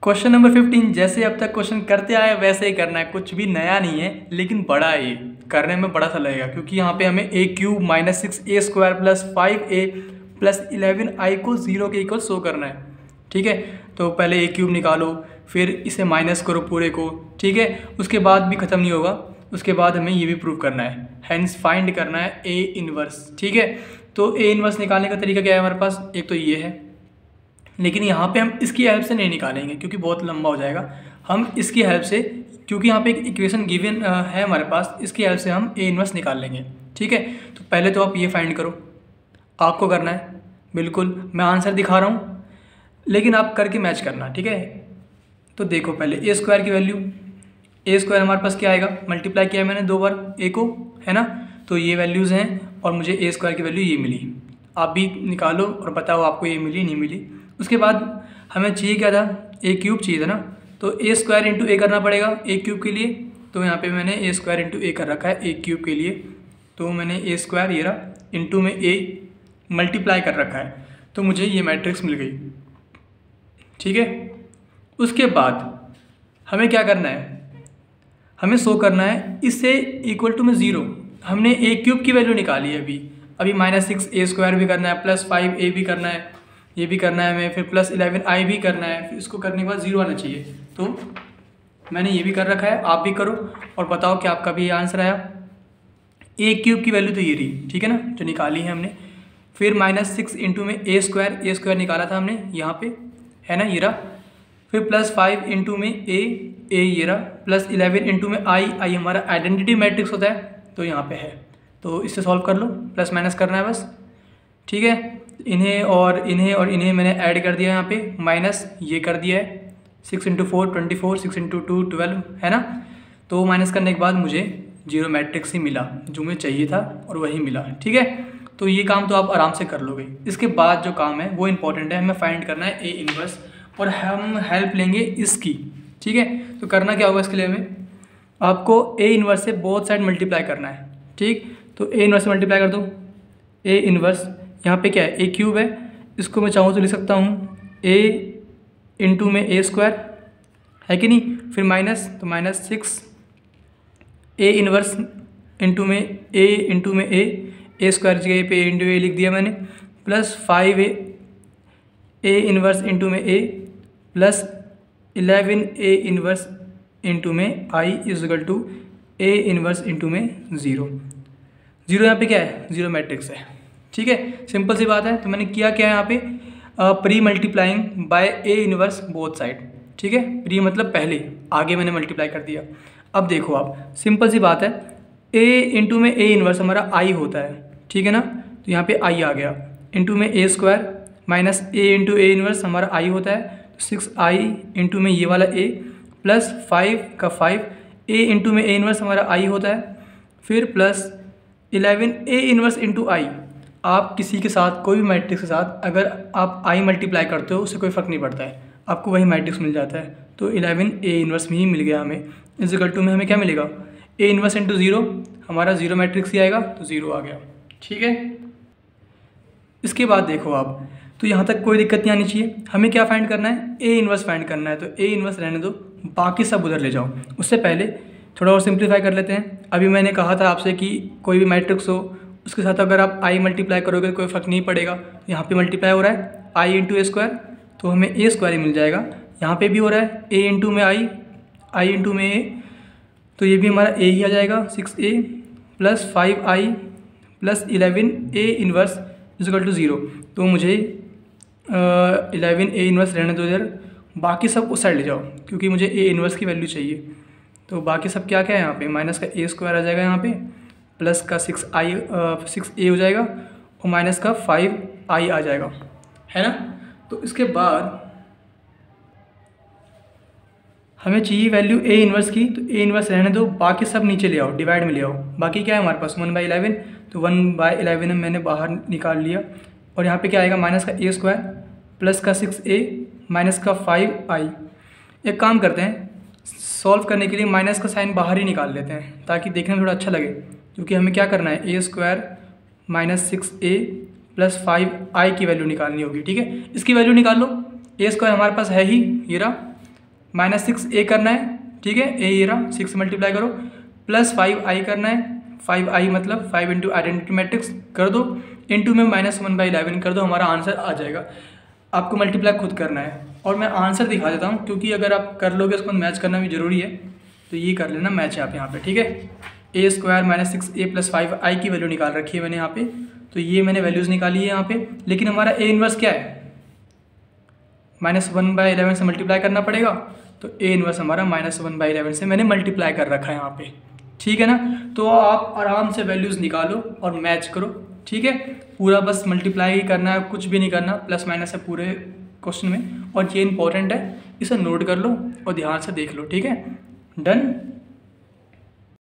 Question number 15 जैसे अब तक क्वेश्चन करते आए वैसे ही करना है, कुछ भी नया नहीं है लेकिन बड़ा है, ये करने में बड़ा सा लगेगा क्योंकि यहाँ पे हमें A cube minus 6a² plus 5a plus 11i को 0 के इक्वल शो करना है। ठीक है, तो पहले ए क्यूब निकालो, फिर इसे माइनस करो पूरे को। ठीक है, उसके बाद भी ख़त्म नहीं होगा, उसके बाद हमें ये भी प्रूव करना है, हैंस फाइंड करना है ए इनवर्स। ठीक है, तो ए इनवर्स निकालने का तरीका क्या है हमारे पास, एक तो ये है, लेकिन यहाँ पे हम इसकी हेल्प से नहीं निकालेंगे क्योंकि बहुत लंबा हो जाएगा। हम इसकी हेल्प से, क्योंकि यहाँ पे एक इक्वेशन गिवन है हमारे पास, इसकी हेल्प से हम ए इनवर्स निकाल लेंगे। ठीक है, तो पहले तो आप ये फाइंड करो, आपको करना है, बिल्कुल मैं आंसर दिखा रहा हूँ लेकिन आप करके मैच करना। ठीक है, तो देखो पहले ए स्क्वायर की वैल्यू, ए स्क्वायर हमारे पास क्या आएगा, मल्टीप्लाई किया है मैंने 2 बार ए को, है ना, तो ये वैल्यूज़ हैं और मुझे ए स्क्वायर की वैल्यू ये मिली। आप भी निकालो और बताओ आपको ये मिली नहीं मिली। उसके बाद हमें चाहिए क्या था, ए क्यूब चाहिए था ना, तो ए स्क्वायर इंटू ए करना पड़ेगा ए क्यूब के लिए। तो यहाँ पे मैंने ए स्क्वायर इंटू ए कर रखा है ए क्यूब के लिए, तो मैंने ए स्क्वायर ये रहा इंटू में ए मल्टीप्लाई कर रखा है, तो मुझे ये मैट्रिक्स मिल गई। ठीक है, उसके बाद हमें क्या करना है, हमें शो करना है इससे इक्वल टू में 0। हमने ए क्यूब की वैल्यू निकाली है अभी माइनस 6a² भी करना है, प्लस 5a भी करना है, ये भी करना है हमें, फिर प्लस 11i भी करना है, फिर इसको करने के बाद 0 आना चाहिए। तो मैंने ये भी कर रखा है, आप भी करो और बताओ कि आपका भी ये आंसर आया। ए क्यूब की वैल्यू तो ये रही, ठीक है ना, जो निकाली है हमने। फिर माइनस 6 इंटू में ए स्क्वायर निकाला था हमने यहाँ पे, है ना, ये रहा। फिर प्लस 5 इंटू में ए ये रहा, प्लस 11 इंटू में आई हमारा आइडेंटिटी मैट्रिक्स होता है, तो यहाँ पे है, तो इससे सॉल्व कर लो, प्लस माइनस करना है बस। ठीक है, इन्हें और इन्हें मैंने ऐड कर दिया यहाँ पे, माइनस ये कर दिया है, 6 इंटू 4 24, 6 इंटू 2 12, है ना। तो माइनस करने के बाद मुझे 0 मैट्रिक्स ही मिला, जो मुझे चाहिए था और वही मिला। ठीक है, तो ये काम तो आप आराम से कर लोगे। इसके बाद जो काम है वो इंपॉर्टेंट है, हमें फाइंड करना है ए इनवर्स, और हम हेल्प लेंगे इसकी। ठीक है, तो करना क्या होगा इसके लिए, हमें आपको ए इनवर्स से बोथ साइड मल्टीप्लाई करना है। ठीक, तो ए इनवर्स से मल्टीप्लाई कर दो, ए इनवर्स यहाँ पे क्या है, ए क्यूब है, इसको मैं चाहूँ तो लिख सकता हूँ ए इंटू में ए स्क्वायर, है कि नहीं, फिर माइनस, तो माइनस 6 ए इनवर्स इंटू में ए स्क्वायर जगह पे ए इंटू ए लिख दिया मैंने, प्लस 5 ए इनवर्स इंटू में A plus 11 A inverse into में I equal to A inverse into में 0। यहाँ पे क्या है, 0 मैट्रिक्स है। ठीक है, सिंपल सी बात है। तो मैंने किया क्या है यहाँ पे, pre multiplying by A inverse both side. ठीक है, प्री मतलब पहले, आगे मैंने मल्टीप्लाई कर दिया। अब देखो आप, सिंपल सी बात है, ए इंटू में ए इनवर्स हमारा आई होता है, ठीक है ना, तो यहाँ पे आई आ गया, इंटू में A square minus A into A inverse हमारा आई होता है, तो 6i इंटू में ये वाला ए प्लस 5 का 5 ए इंटू में ए इनवर्स हमारा आई होता है, फिर प्लस 11 ए इनवर्स इंटू आई। आप किसी के साथ, कोई भी मैट्रिक्स के साथ अगर आप आई मल्टीप्लाई करते हो उससे कोई फ़र्क नहीं पड़ता है, आपको वही मैट्रिक्स मिल जाता है। तो 11 ए इनवर्स में ही मिल गया हमें, इजकल टू में हमें क्या मिलेगा, ए इनवर्स इंटू 0, हमारा 0 मैट्रिक्स ही आएगा, तो 0 आ गया। ठीक है, इसके बाद देखो आप, तो यहाँ तक कोई दिक्कत नहीं आनी चाहिए। हमें क्या फाइंड करना है, ए इनवर्स फाइंड करना है, तो ए इनवर्स रहने दो, बाकी सब उधर ले जाओ। उससे पहले थोड़ा और सिंप्लीफाई कर लेते हैं। अभी मैंने कहा था आपसे कि कोई भी मैट्रिक्स हो उसके साथ अगर आप आई मल्टीप्लाई करोगे तो कोई फ़र्क नहीं पड़ेगा। यहाँ पे मल्टीप्लाई हो रहा है आई इंटू ए स्क्वायर, तो हमें ए स्क्वायर ही मिल जाएगा। यहाँ पे भी हो रहा है ए इंटू में आई इंटू में ए, तो ये भी हमारा ए ही आ जाएगा, 6a plus 5i plus 11 A inverse is equal to 0। तो मुझे 11 ए इनवर्स रहने दो इधर, बाकी सब उस साइड ले जाओ क्योंकि मुझे ए इनवर्स की वैल्यू चाहिए। तो बाकी सब क्या क्या है यहाँ पे, माइनस का ए स्क्वायर आ जाएगा यहाँ पे, प्लस का 6a हो जाएगा और माइनस का 5i आ जाएगा, है ना। तो इसके बाद हमें चाहिए वैल्यू ए इनवर्स की, तो ए इनवर्स रहने दो, बाकी सब नीचे ले आओ, डिवाइड में ले आओ। बाकी क्या है हमारे पास 1/11, तो 1/11 मैंने बाहर निकाल लिया, और यहाँ पे क्या आएगा, माइनस का ए स्क्वायर प्लस का 6a माइनस का 5i। एक काम करते हैं, सॉल्व करने के लिए माइनस का साइन बाहर ही निकाल लेते हैं ताकि देखने में थोड़ा अच्छा लगे, क्योंकि हमें क्या करना है, ए square minus 6a plus 5i की वैल्यू निकालनी होगी। ठीक है, इसकी वैल्यू निकाल लो, ए स्क्वायर हमारे पास है ही, ये रहा, -6a करना है, ठीक है, ए ये रहा, 6 मल्टीप्लाई करो, प्लस 5i करना है, 5i मतलब 5 इंटू आइडेंटिटी मैट्रिक्स कर दो, इंटू में -1/11 कर दो, हमारा आंसर आ जाएगा। आपको मल्टीप्लाई खुद करना है और मैं आंसर दिखा देता हूँ, क्योंकि अगर आप कर लोगे उसको मैच करना भी ज़रूरी है, तो ये कर लेना मैच आप यहाँ पे, ठीक है। a² -6a + 5i की वैल्यू निकाल रखी है मैंने यहाँ पे, तो ये मैंने वैल्यूज़ निकाली है यहाँ पे, लेकिन हमारा a इन्वर्स क्या है, -1/11 से मल्टीप्लाई करना पड़ेगा, तो a इन्वर्स हमारा -1/11 से मैंने मल्टीप्लाई कर रखा है यहाँ पे, ठीक है ना। तो आप आराम से वैल्यूज़ निकालो और मैच करो, ठीक है। पूरा बस मल्टीप्लाई ही करना है, कुछ भी नहीं करना, प्लस माइनस है पूरे क्वेश्चन में, और ये इंपॉर्टेंट है, इसे नोट कर लो और ध्यान से देख लो, ठीक है। डन।